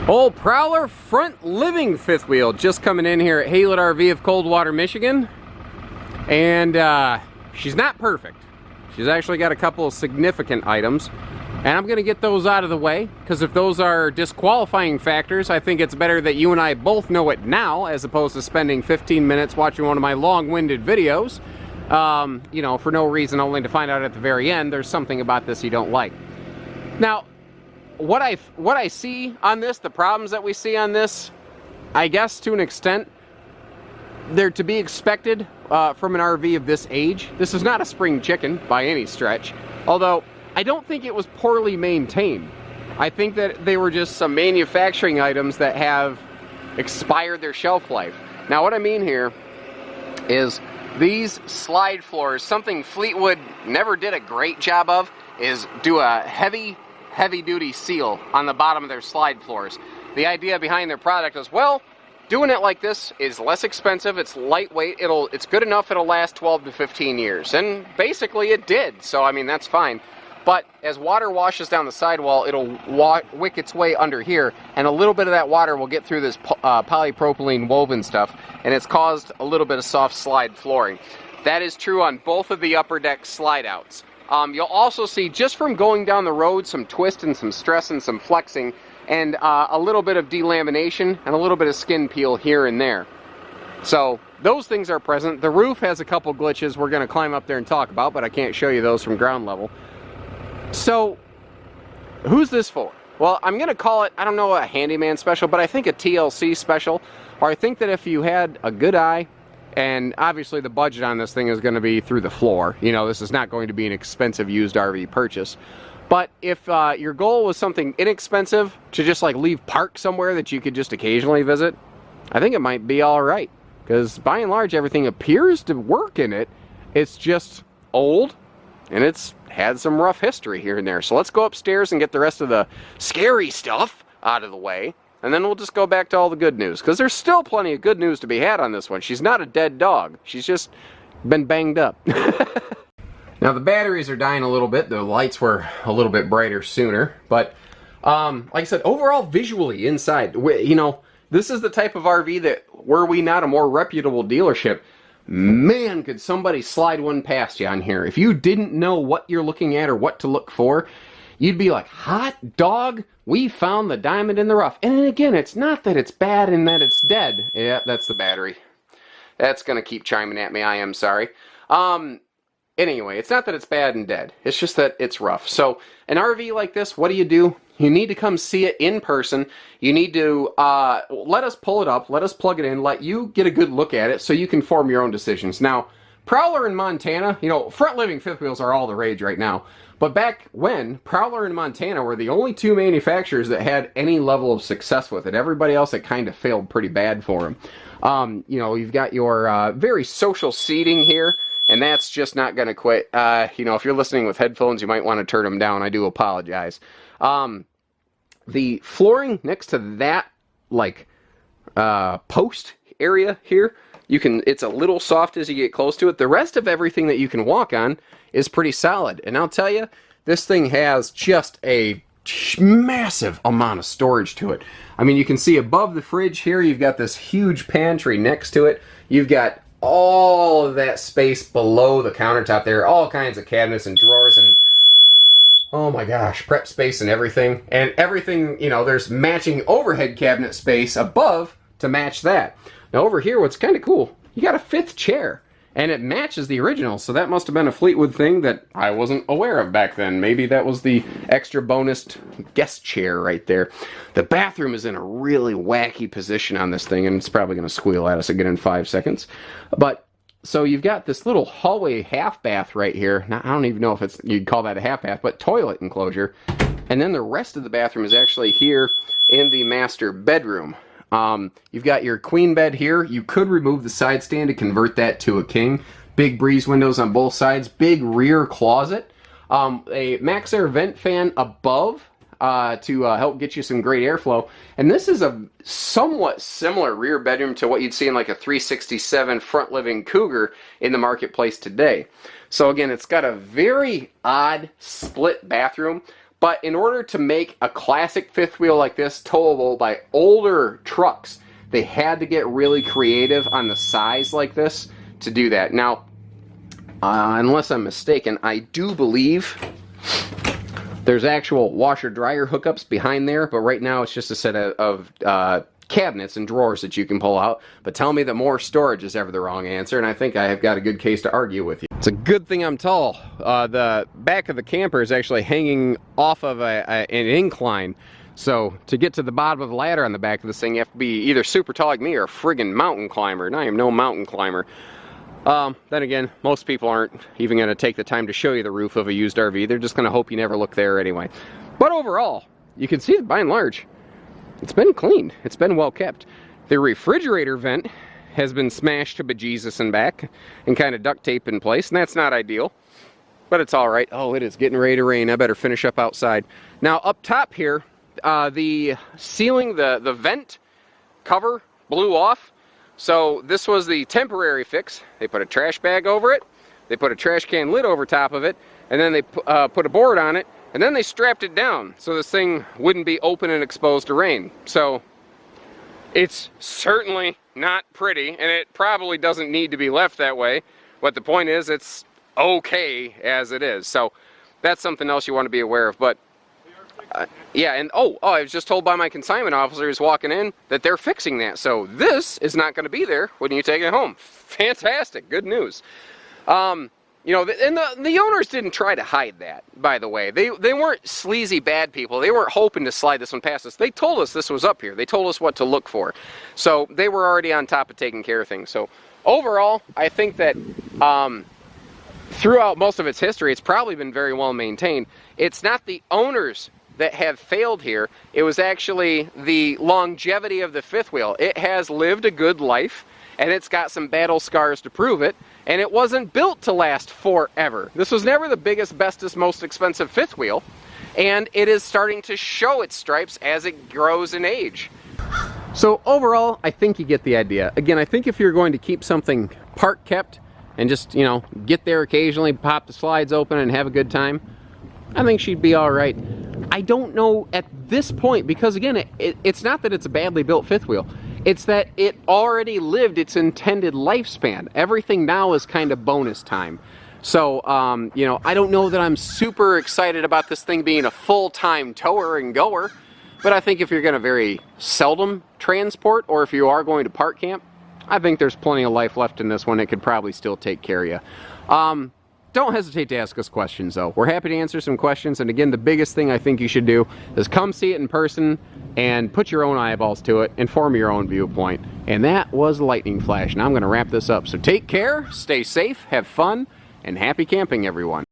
Old Prowler front living fifth wheel just coming in here at Haylet RV of Coldwater, Michigan. And she's not perfect. She's actually got a couple of significant items. And I'm going to get those out of the way, because if those are disqualifying factors, I think it's better that you and I both know it now, as opposed to spending 15 minutes watching one of my long-winded videos, you know, for no reason, only to find out at the very end there's something about this you don't like. Now, what I see on this, the problems that we see on this, I guess to an extent, they're to be expected from an RV of this age. This is not a spring chicken by any stretch, although I don't think it was poorly maintained. I think that they were just some manufacturing items that have expired their shelf life. Now what I mean here is these slide floors, something Fleetwood never did a great job of, is do a heavy duty seal on the bottom of their slide floors. The idea behind their product is, well, doing it like this is less expensive, it's lightweight, it's good enough it'll last 12 to 15 years. And basically it did, so I mean that's fine. But as water washes down the sidewall, it'll wick its way under here, and a little bit of that water will get through this polypropylene woven stuff, and it's caused a little bit of soft slide flooring. That is true on both of the upper deck slide outs. You'll also see, just from going down the road, some twist and some stress and some flexing, and a little bit of delamination and a little bit of skin peel here and there. So those things are present. The roof has a couple glitches we're going to climb up there and talk about, but I can't show you those from ground level. So who's this for? Well, I'm going to call it, I don't know, a handyman special, but I think a TLC special. Or I think that if you had a good eye, and obviously the budget on this thing is going to be through the floor. You know, this is not going to be an expensive used RV purchase. But if your goal was something inexpensive, to just like leave parked somewhere that you could just occasionally visit, I think it might be all right. Because by and large, everything appears to work in it. It's just old, and it's had some rough history here and there. So let's go upstairs and get the rest of the scary stuff out of the way. And then we'll just go back to all the good news. Because there's still plenty of good news to be had on this one. She's not a dead dog. She's just been banged up. Now the batteries are dying a little bit. The lights were a little bit brighter sooner. But like I said, overall visually inside, you know, this is the type of RV that, were we not a more reputable dealership, man, could somebody slide one past you on here. If you didn't know what you're looking at or what to look for, you'd be like, hot dog, we found the diamond in the rough. And again, it's not that it's bad and that it's dead. Yeah, that's the battery. That's going to keep chiming at me, I am sorry. Anyway, it's not that it's bad and dead. It's just that it's rough. So an RV like this, what do? You need to come see it in person. You need to let us pull it up, let us plug it in, let you get a good look at it so you can form your own decisions. Now, Prowler in Montana, you know, front living fifth wheels are all the rage right now. But back when, Prowler and Montana were the only two manufacturers that had any level of success with it. Everybody else, it kind of failed pretty bad for them. You know, you've got your very social seating here, and that's just not going to quit. You know, if you're listening with headphones, you might want to turn them down. I do apologize. The flooring next to that, like, post area here, it's a little soft as you get close to it. The rest of everything that you can walk on is pretty solid. And I'll tell you, this thing has just a massive amount of storage to it. I mean, you can see above the fridge here, you've got this huge pantry next to it. You've got all of that space below the countertop there, all kinds of cabinets and drawers and, oh my gosh, prep space and everything. And everything, you know, there's matching overhead cabinet space above to match that. Now over here, what's kind of cool, you got a fifth chair. And it matches the original, so that must have been a Fleetwood thing that I wasn't aware of back then. Maybe that was the extra bonus guest chair right there. The bathroom is in a really wacky position on this thing, and it's probably going to squeal at us again in 5 seconds. But, so you've got this little hallway half bath right here. Now, I don't even know if you'd call that a half bath, but toilet enclosure. And then the rest of the bathroom is actually here in the master bedroom. You've got your queen bed here. You could remove the side stand to convert that to a king. Big breeze windows on both sides. Big rear closet. A max air vent fan above to help get you some great airflow. And this is a somewhat similar rear bedroom to what you'd see in like a 367 front living Cougar in the marketplace today. So again, it's got a very odd split bathroom. But in order to make a classic fifth wheel like this towable by older trucks, they had to get really creative on the size like this to do that. Now, unless I'm mistaken, I do believe there's actual washer-dryer hookups behind there, but right now it's just a set of cabinets and drawers that you can pull out. But tell me that more storage is ever the wrong answer, and I think I have got a good case to argue with you. It's a good thing I'm tall. The back of the camper is actually hanging off of an incline. So to get to the bottom of the ladder on the back of this thing, you have to be either super tall like me or a friggin' mountain climber, and I am no mountain climber. Then again, most people aren't even going to take the time to show you the roof of a used RV. They're just going to hope you never look there anyway. But overall, you can see that by and large, it's been cleaned. It's been well kept. The refrigerator vent has been smashed to bejesus and back and kind of duct tape in place, and that's not ideal, but it's all right. Oh, it is getting ready to rain. I better finish up outside. Now, up top here, the ceiling, the vent cover blew off. So this was the temporary fix. They put a trash bag over it, they put a trash can lid over top of it, and then they put a board on it, and then they strapped it down so this thing wouldn't be open and exposed to rain. So it's certainly not pretty, and it probably doesn't need to be left that way, but the point is it's okay as it is. So that's something else you want to be aware of. But yeah, and oh, I was just told by my consignment officer who's walking in that they're fixing that. So this is not going to be there when you take it home. Fantastic, good news. You know, and the owners didn't try to hide that, by the way. They weren't sleazy bad people. They weren't hoping to slide this one past us. They told us this was up here. They told us what to look for. So they were already on top of taking care of things. So overall, I think that throughout most of its history, it's probably been very well maintained. It's not the owners that have failed here. It was actually the longevity of the fifth wheel. It has lived a good life, and it's got some battle scars to prove it, and it wasn't built to last forever. This was never the biggest, bestest, most expensive fifth wheel, and it is starting to show its stripes as it grows in age. So overall, I think you get the idea. Again, I think if you're going to keep something park kept and just, you know, get there occasionally, pop the slides open and have a good time, I think she'd be all right. I don't know at this point, because again, it's not that it's a badly built fifth wheel. It's that it already lived its intended lifespan. Everything now is kind of bonus time. So, you know, I don't know that I'm super excited about this thing being a full-time tower and goer, but I think if you're going to very seldom transport, or if you are going to park camp, I think there's plenty of life left in this one. It could probably still take care of you. Don't hesitate to ask us questions, though. We're happy to answer some questions, and again, the biggest thing I think you should do is come see it in person and put your own eyeballs to it and form your own viewpoint. And that was Lightning Flash, and I'm going to wrap this up. So take care, stay safe, have fun, and happy camping, everyone.